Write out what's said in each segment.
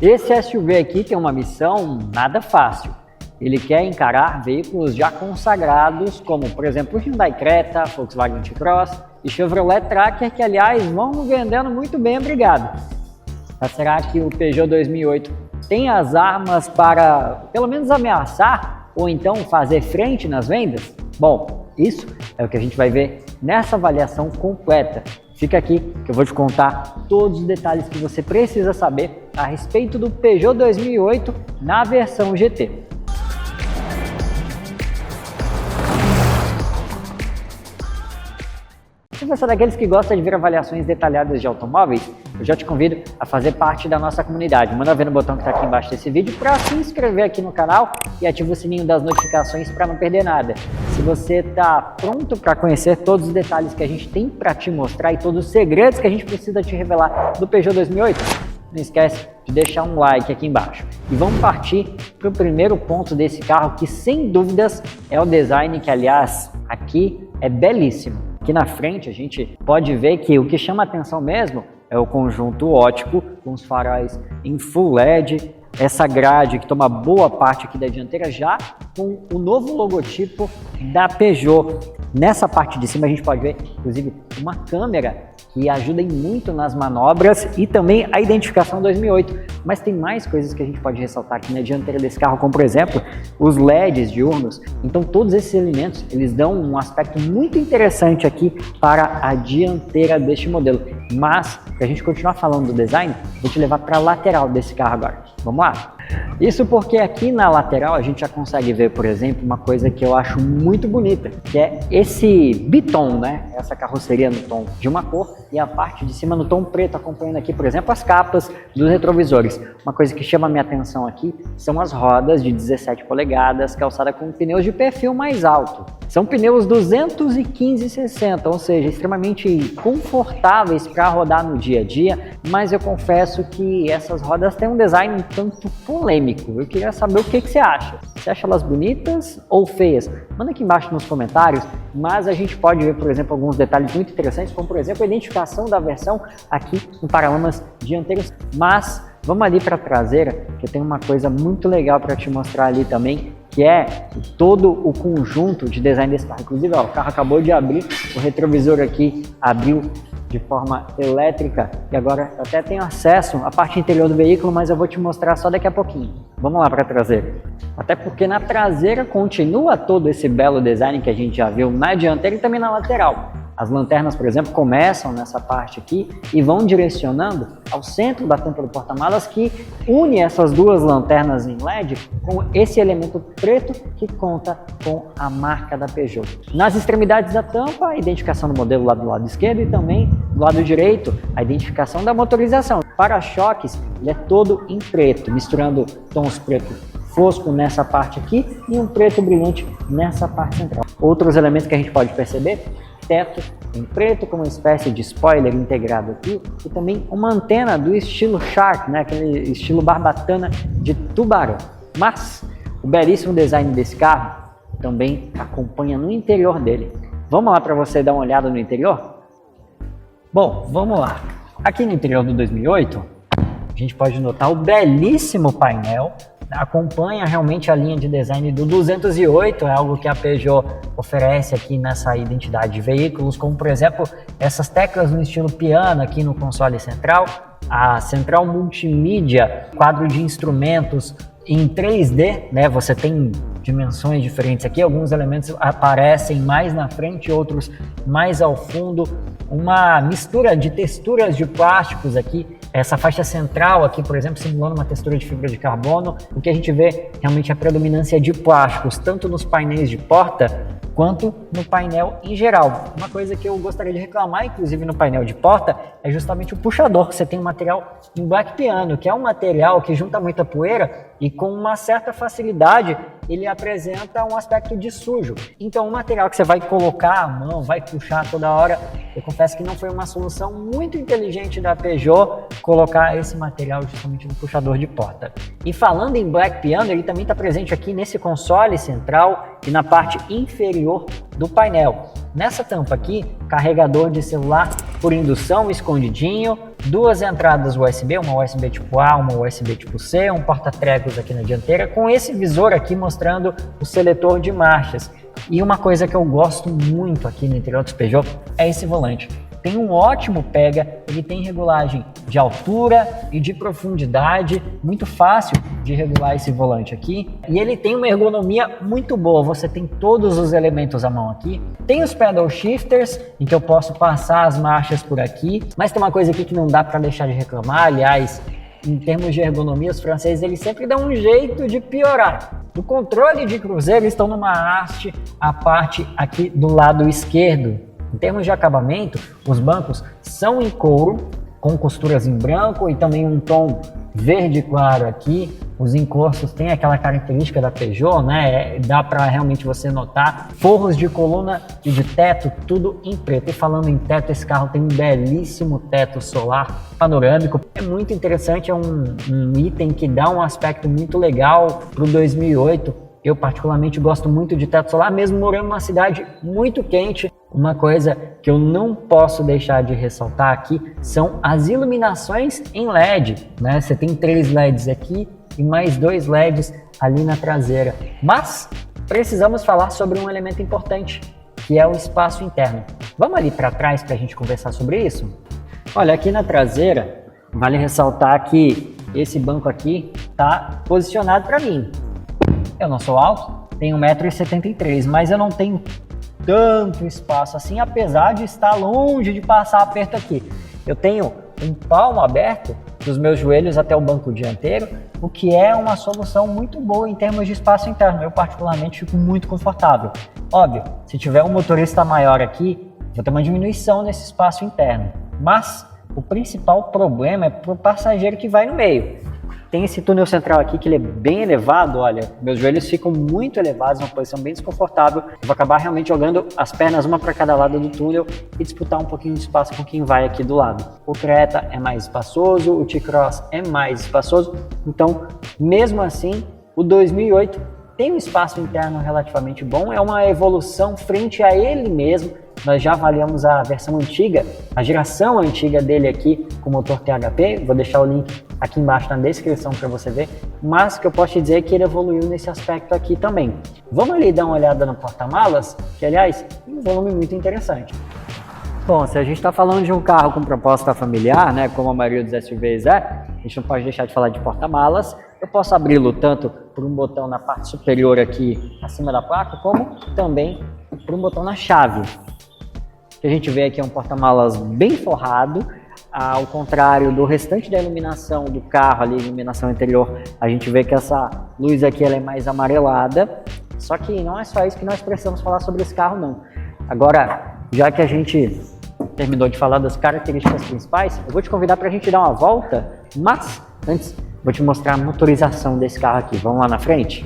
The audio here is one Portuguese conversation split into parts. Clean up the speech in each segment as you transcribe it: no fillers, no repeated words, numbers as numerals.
Esse SUV aqui tem uma missão nada fácil. Ele quer encarar veículos já consagrados, como por exemplo o Hyundai Creta, Volkswagen T-Cross e Chevrolet Tracker, que aliás vão vendendo muito bem, obrigado. Mas será que o Peugeot 2008 tem as armas para pelo menos ameaçar ou então fazer frente nas vendas? Bom, isso é o que a gente vai ver nessa avaliação completa. Fica aqui que eu vou te contar todos os detalhes que você precisa saber a respeito do Peugeot 2008 na versão GT. Se você é daqueles que gosta de ver avaliações detalhadas de automóveis, eu já te convido a fazer parte da nossa comunidade. Manda ver no botão que está aqui embaixo desse vídeo para se inscrever aqui no canal e ativa o sininho das notificações para não perder nada. Se você está pronto para conhecer todos os detalhes que a gente tem para te mostrar e todos os segredos que a gente precisa te revelar do Peugeot 2008, não esquece de deixar um like aqui embaixo. E vamos partir para o primeiro ponto desse carro, que sem dúvidas é o design, que aliás aqui é belíssimo. Aqui na frente a gente pode ver que o que chama atenção mesmo é o conjunto ótico com os faróis em Full LED, essa grade que toma boa parte aqui da dianteira já com o novo logotipo da Peugeot. Nessa parte de cima a gente pode ver inclusive uma câmera que ajuda muito nas manobras e também a identificação 2008. Mas tem mais coisas que a gente pode ressaltar aqui na dianteira desse carro, como por exemplo, os LEDs diurnos. Então todos esses elementos, eles dão um aspecto muito interessante aqui para a dianteira deste modelo. Mas, para a gente continuar falando do design, vou te levar para a lateral desse carro agora. Vamos lá? Isso porque aqui na lateral a gente já consegue ver, por exemplo, uma coisa que eu acho muito bonita, que é esse bitom, né? Essa carroceria no tom de uma cor e a parte de cima no tom preto, acompanhando aqui, por exemplo, as capas dos retrovisores. Uma coisa que chama a minha atenção aqui são as rodas de 17 polegadas, calçada com pneus de perfil mais alto. São pneus 215/60, ou seja, extremamente confortáveis para rodar no dia a dia, mas eu confesso que essas rodas têm um design um tanto polêmico. Eu queria saber o que você acha. Você acha elas bonitas ou feias? Manda aqui embaixo nos comentários, mas a gente pode ver, por exemplo, alguns detalhes muito interessantes, como por exemplo a identificação da versão aqui no paralamas dianteiros. Mas vamos ali para a traseira, que tem uma coisa muito legal para te mostrar ali também, que é todo o conjunto de design desse carro. Inclusive, ó, o carro acabou de abrir, o retrovisor aqui abriu de forma elétrica e agora eu até tenho acesso à parte interior do veículo, mas eu vou te mostrar só daqui a pouquinho. Vamos lá para a traseira. Até porque na traseira continua todo esse belo design que a gente já viu na dianteira e também na lateral. As lanternas, por exemplo, começam nessa parte aqui e vão direcionando ao centro da tampa do porta-malas, que une essas duas lanternas em LED com esse elemento preto que conta com a marca da Peugeot. Nas extremidades da tampa, a identificação do modelo lá do lado esquerdo e também do lado direito, a identificação da motorização. Para-choques, ele é todo em preto, misturando tons preto fosco nessa parte aqui e um preto brilhante nessa parte central. Outros elementos que a gente pode perceber: teto em preto com uma espécie de spoiler integrado aqui e também uma antena do estilo Shark, né? Aquele estilo barbatana de tubarão. Mas o belíssimo design desse carro também acompanha no interior dele. Vamos lá para você dar uma olhada no interior? Bom, vamos lá. Aqui no interior do 2008, a gente pode notar o belíssimo painel. Acompanha realmente a linha de design do 208, é algo que a Peugeot oferece aqui nessa identidade de veículos, como por exemplo essas teclas no estilo piano aqui no console central, a central multimídia, quadro de instrumentos em 3D, né? Você tem dimensões diferentes aqui, alguns elementos aparecem mais na frente, outros mais ao fundo, uma mistura de texturas de plásticos aqui. Essa faixa central aqui, por exemplo, simulando uma textura de fibra de carbono. O que a gente vê realmente é a predominância de plásticos, tanto nos painéis de porta quanto no painel em geral. Uma coisa que eu gostaria de reclamar, inclusive no painel de porta, é justamente o puxador. Você tem um material em black piano, que é um material que junta muita poeira e com uma certa facilidade ele apresenta um aspecto de sujo. Então o material que você vai colocar a mão, vai puxar toda hora, eu confesso que não foi uma solução muito inteligente da Peugeot colocar esse material justamente no puxador de porta. E falando em black piano, ele também está presente aqui nesse console central e na parte inferior do painel. Nessa tampa aqui, carregador de celular por indução escondidinho, duas entradas USB, uma USB tipo A, uma USB tipo C, um porta-trecos aqui na dianteira, com esse visor aqui mostrando o seletor de marchas. E uma coisa que eu gosto muito aqui no interior dos Peugeot é esse volante. Tem um ótimo pega, ele tem regulagem de altura e de profundidade, muito fácil de regular esse volante aqui. E ele tem uma ergonomia muito boa, você tem todos os elementos à mão aqui. Tem os pedal shifters, em que eu posso passar as marchas por aqui. Mas tem uma coisa aqui que não dá para deixar de reclamar, aliás, em termos de ergonomia, os franceses eles sempre dão um jeito de piorar. No controle de cruzeiro, eles estão numa haste, a parte aqui do lado esquerdo. Em termos de acabamento, os bancos são em couro, com costuras em branco e também um tom verde claro aqui. Os encostos têm aquela característica da Peugeot, né? Dá para realmente você notar. Forros de coluna e de teto, tudo em preto. E falando em teto, esse carro tem um belíssimo teto solar panorâmico. É muito interessante, é um item que dá um aspecto muito legal para o 2008. Eu particularmente gosto muito de teto solar, mesmo morando numa cidade muito quente. Uma coisa que eu não posso deixar de ressaltar aqui são as iluminações em LED, né? Você tem 3 LEDs aqui e mais 2 LEDs ali na traseira. Mas precisamos falar sobre um elemento importante, que é o espaço interno. Vamos ali para trás para a gente conversar sobre isso? Olha, aqui na traseira, vale ressaltar que esse banco aqui está posicionado para mim. Eu não sou alto, tenho 1,73 m, mas eu não tenho tanto espaço assim, apesar de estar longe de passar aperto aqui. Eu tenho um palmo aberto dos meus joelhos até o banco dianteiro, o que é uma solução muito boa em termos de espaço interno. Eu particularmente fico muito confortável. Óbvio, se tiver um motorista maior aqui, vou ter uma diminuição nesse espaço interno. Mas o principal problema é para o passageiro que vai no meio. Tem esse túnel central aqui que ele é bem elevado, olha, meus joelhos ficam muito elevados, uma posição bem desconfortável. Eu vou acabar realmente jogando as pernas uma para cada lado do túnel e disputar um pouquinho de espaço com quem vai aqui do lado. O Creta é mais espaçoso, o T-Cross é mais espaçoso, então mesmo assim o 2008 tem um espaço interno relativamente bom, é uma evolução frente a ele mesmo. Nós já avaliamos a versão antiga, a geração antiga dele aqui com motor THP, vou deixar o link aqui embaixo na descrição para você ver, mas que eu posso te dizer é que ele evoluiu nesse aspecto aqui também. Vamos ali dar uma olhada no porta-malas, que aliás, tem um volume muito interessante. Bom, se a gente está falando de um carro com proposta familiar, né, como a maioria dos SUVs é, a gente não pode deixar de falar de porta-malas. Eu posso abri-lo tanto por um botão na parte superior aqui acima da placa, como também por um botão na chave. O que a gente vê aqui é um porta-malas bem forrado, ao contrário do restante da iluminação do carro ali, iluminação interior, a gente vê que essa luz aqui ela é mais amarelada, só que não é só isso que nós precisamos falar sobre esse carro não. Agora, já que a gente terminou de falar das características principais, eu vou te convidar para a gente dar uma volta, mas antes vou te mostrar a motorização desse carro aqui. Vamos lá na frente?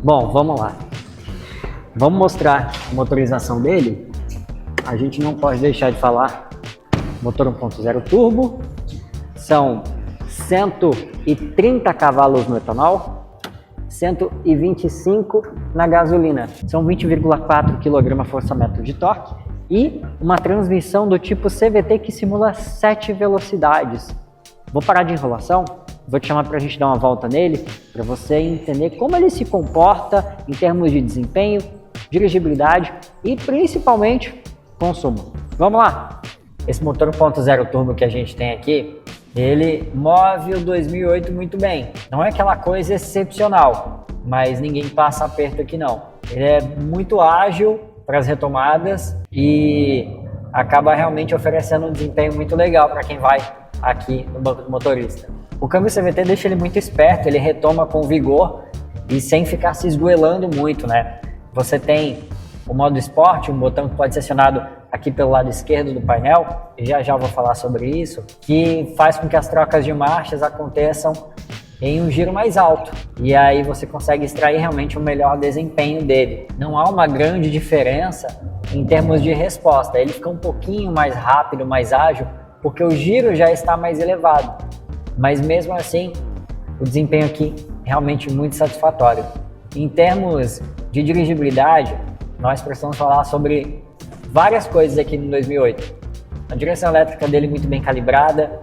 Bom, vamos lá. Vamos mostrar a motorização dele. A gente não pode deixar de falar motor 1.0 turbo, são 130 cavalos no etanol, 125 na gasolina, são 20,4 kgfm de torque e uma transmissão do tipo CVT que simula 7 velocidades. Vou parar de enrolação, vou te chamar para a gente dar uma volta nele, para você entender como ele se comporta em termos de desempenho, dirigibilidade e principalmente consumo. Vamos lá! Esse motor 1.0 turbo que a gente tem aqui, ele move o 2008 muito bem. Não é aquela coisa excepcional, mas ninguém passa aperto aqui não. Ele é muito ágil para as retomadas e acaba realmente oferecendo um desempenho muito legal para quem vai aqui no banco do motorista. O câmbio CVT deixa ele muito esperto, ele retoma com vigor e sem ficar se esgoelando muito, né? Você tem o modo esporte, um botão que pode ser acionado aqui pelo lado esquerdo do painel, e já vou falar sobre isso, que faz com que as trocas de marchas aconteçam em um giro mais alto, e aí você consegue extrair realmente o melhor desempenho dele. Não há uma grande diferença em termos de resposta, ele fica um pouquinho mais rápido, mais ágil, porque o giro já está mais elevado, mas mesmo assim o desempenho aqui é realmente muito satisfatório. Em termos de dirigibilidade, nós precisamos falar sobre várias coisas aqui no 2008. A direção elétrica dele é muito bem calibrada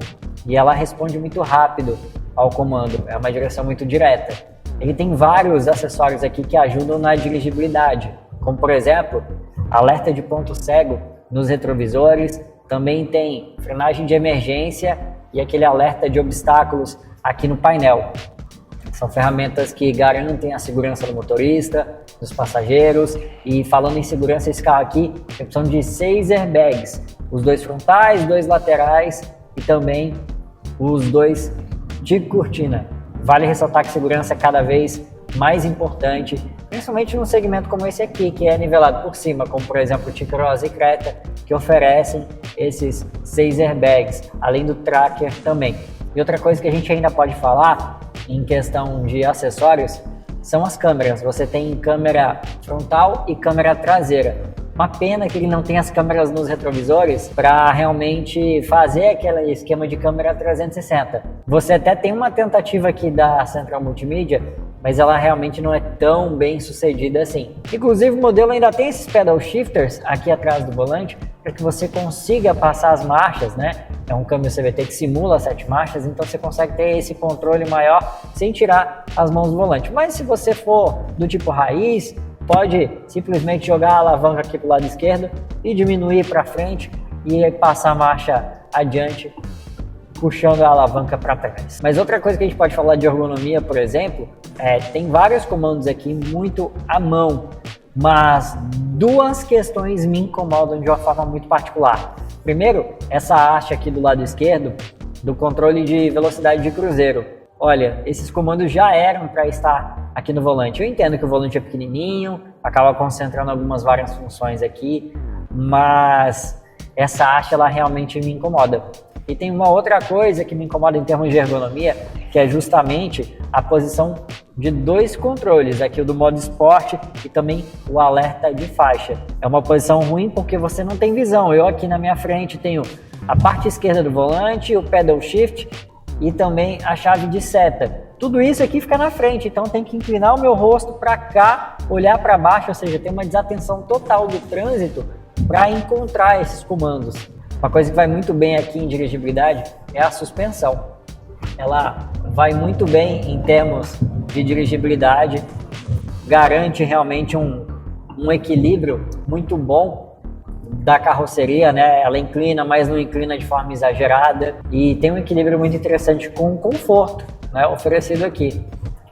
e ela responde muito rápido ao comando, é uma direção muito direta. Ele tem vários acessórios aqui que ajudam na dirigibilidade, como por exemplo, alerta de ponto cego nos retrovisores, também tem frenagem de emergência e aquele alerta de obstáculos aqui no painel. São ferramentas que garantem a segurança do motorista, dos passageiros. E falando em segurança, esse carro aqui tem a opção de 6 airbags, os 2 frontais, 2 laterais e também os 2 de cortina. Vale ressaltar que segurança é cada vez mais importante, principalmente num segmento como esse aqui, que é nivelado por cima, como por exemplo o T-Cross e Creta, que oferecem esses 6 airbags, além do tracker também. E outra coisa que a gente ainda pode falar em questão de acessórios são as câmeras. Você tem câmera frontal e câmera traseira. Uma pena que ele não tem as câmeras nos retrovisores para realmente fazer aquele esquema de câmera 360. Você até tem uma tentativa aqui da Central Multimídia, mas ela realmente não é tão bem sucedida assim. Inclusive o modelo ainda tem esses pedal shifters aqui atrás do volante para que você consiga passar as marchas, né? É um câmbio CVT que simula 7 marchas, então você consegue ter esse controle maior sem tirar as mãos do volante. Mas se você for do tipo raiz, pode simplesmente jogar a alavanca aqui para o lado esquerdo e diminuir para frente e passar a marcha adiante, puxando a alavanca para trás. Mas outra coisa que a gente pode falar de ergonomia, por exemplo, tem vários comandos aqui muito à mão, mas 2 questões me incomodam de uma forma muito particular. Primeiro, essa haste aqui do lado esquerdo do controle de velocidade de cruzeiro. Olha, esses comandos já eram para estar aqui no volante. Eu entendo que o volante é pequenininho, acaba concentrando algumas várias funções aqui, mas essa haste ela realmente me incomoda. E tem uma outra coisa que me incomoda em termos de ergonomia, que é justamente a posição de 2 controles, aqui o do modo esporte e também o alerta de faixa. É uma posição ruim porque você não tem visão. Eu aqui na minha frente tenho a parte esquerda do volante, o pedal shift e também a chave de seta. Tudo isso aqui fica na frente, então tem que inclinar o meu rosto para cá, olhar para baixo, ou seja, tem uma desatenção total do trânsito para encontrar esses comandos. Uma coisa que vai muito bem aqui em dirigibilidade é a suspensão. Ela vai muito bem em termos de dirigibilidade, garante realmente um equilíbrio muito bom da carroceria, né? Ela inclina, mas não inclina de forma exagerada e tem um equilíbrio muito interessante com o conforto, né, oferecido aqui.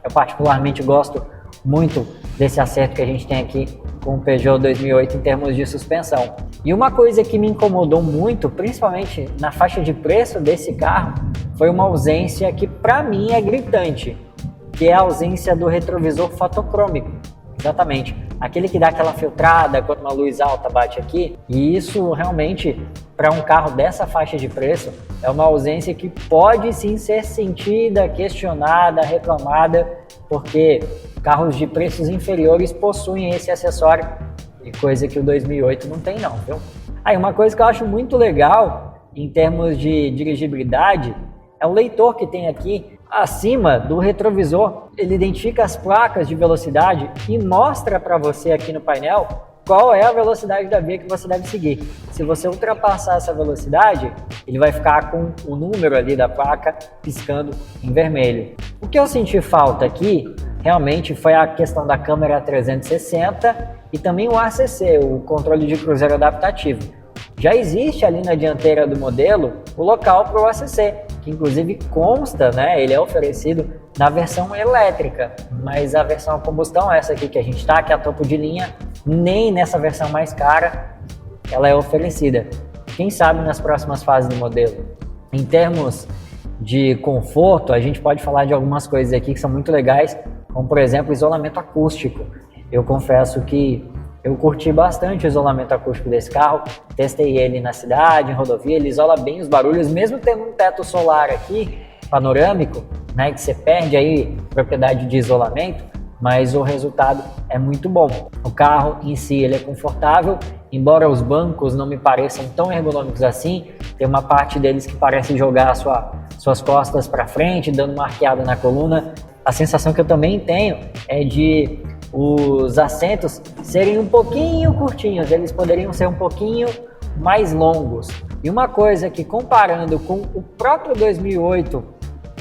Eu particularmente gosto muito desse acerto que a gente tem aqui com o Peugeot 2008 em termos de suspensão. E uma coisa que me incomodou muito, principalmente na faixa de preço desse carro, foi uma ausência que para mim é gritante, que é a ausência do retrovisor fotocrômico. Exatamente, aquele que dá aquela filtrada quando uma luz alta bate aqui, e isso realmente, para um carro dessa faixa de preço, é uma ausência que pode sim ser sentida, questionada, reclamada, porque carros de preços inferiores possuem esse acessório, e coisa que o 2008 não tem não, viu? Aí uma coisa que eu acho muito legal em termos de dirigibilidade é o leitor que tem aqui acima do retrovisor. Ele identifica as placas de velocidade e mostra para você aqui no painel qual é a velocidade da via que você deve seguir. Se você ultrapassar essa velocidade, ele vai ficar com o número ali da placa piscando em vermelho. O que eu senti falta aqui realmente foi a questão da câmera 360 e também o ACC, o controle de cruzeiro adaptativo. Já existe ali na dianteira do modelo o local para o ACC, que inclusive consta, né, ele é oferecido na versão elétrica, mas a versão a combustão, essa aqui que a gente está, que é a topo de linha, nem nessa versão mais cara ela é oferecida. Quem sabe nas próximas fases do modelo. Em termos de conforto, a gente pode falar de algumas coisas aqui que são muito legais, como por exemplo isolamento acústico. Eu confesso que eu curti bastante o isolamento acústico desse carro, testei ele na cidade, em rodovia, ele isola bem os barulhos, mesmo tendo um teto solar aqui, panorâmico, né, que você perde aí propriedade de isolamento, mas o resultado é muito bom. O carro em si ele é confortável, embora os bancos não me pareçam tão ergonômicos assim, tem uma parte deles que parece jogar suas costas para frente, dando uma arqueada na coluna. A sensação que eu também tenho é de os assentos serem um pouquinho curtinhos, eles poderiam ser um pouquinho mais longos. E uma coisa que, comparando com o próprio 2008,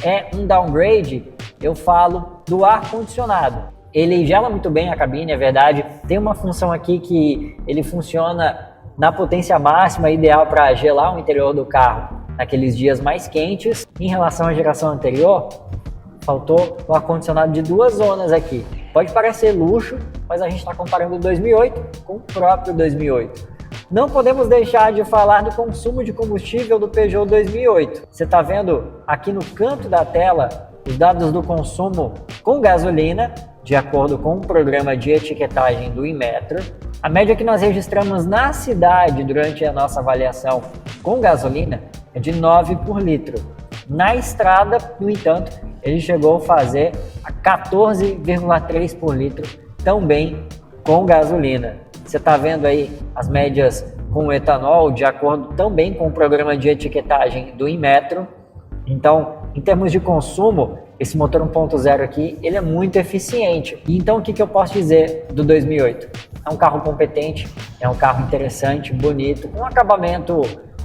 é um downgrade, eu falo do ar-condicionado. Ele gela muito bem a cabine, é verdade. Tem uma função aqui que ele funciona na potência máxima, ideal para gelar o interior do carro naqueles dias mais quentes. Em relação à geração anterior, faltou o ar-condicionado de 2 zonas aqui. Pode parecer luxo, mas a gente está comparando o 2008 com o próprio 2008. Não podemos deixar de falar do consumo de combustível do Peugeot 2008. Você está vendo aqui no canto da tela os dados do consumo com gasolina, de acordo com o programa de etiquetagem do Inmetro. A média que nós registramos na cidade durante a nossa avaliação com gasolina é de 9 por litro. Na estrada, no entanto, ele chegou a fazer a 14,3 por litro, também com gasolina. Você está vendo aí as médias com etanol, de acordo também com o programa de etiquetagem do Inmetro. Então, em termos de consumo, esse motor 1.0 aqui, ele é muito eficiente. Então, o que eu posso dizer do 2008? É um carro competente, é um carro interessante, bonito, com um acabamento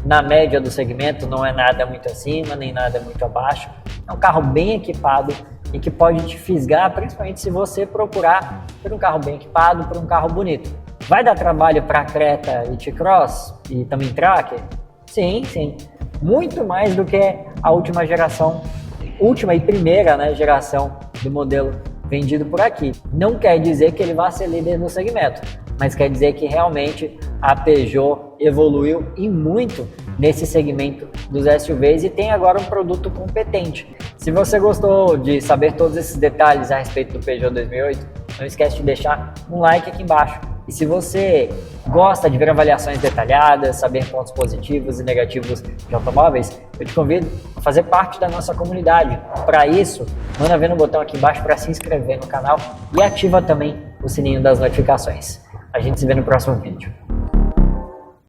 na média do segmento, não é nada muito acima, nem nada muito abaixo. É um carro bem equipado e que pode te fisgar, principalmente se você procurar por um carro bem equipado, por um carro bonito. Vai dar trabalho para Creta e T-Cross e também Tracker? Sim, sim. Muito mais do que a última geração, última e primeira, né, geração do modelo vendido por aqui. Não quer dizer que ele vá ser líder no segmento, mas quer dizer que realmente a Peugeot evoluiu e muito nesse segmento dos SUVs e tem agora um produto competente. Se você gostou de saber todos esses detalhes a respeito do Peugeot 2008, não esquece de deixar um like aqui embaixo. E se você gosta de ver avaliações detalhadas, saber pontos positivos e negativos de automóveis, eu te convido a fazer parte da nossa comunidade. Para isso, manda ver no botão aqui embaixo para se inscrever no canal e ativa também o sininho das notificações. A gente se vê no próximo vídeo.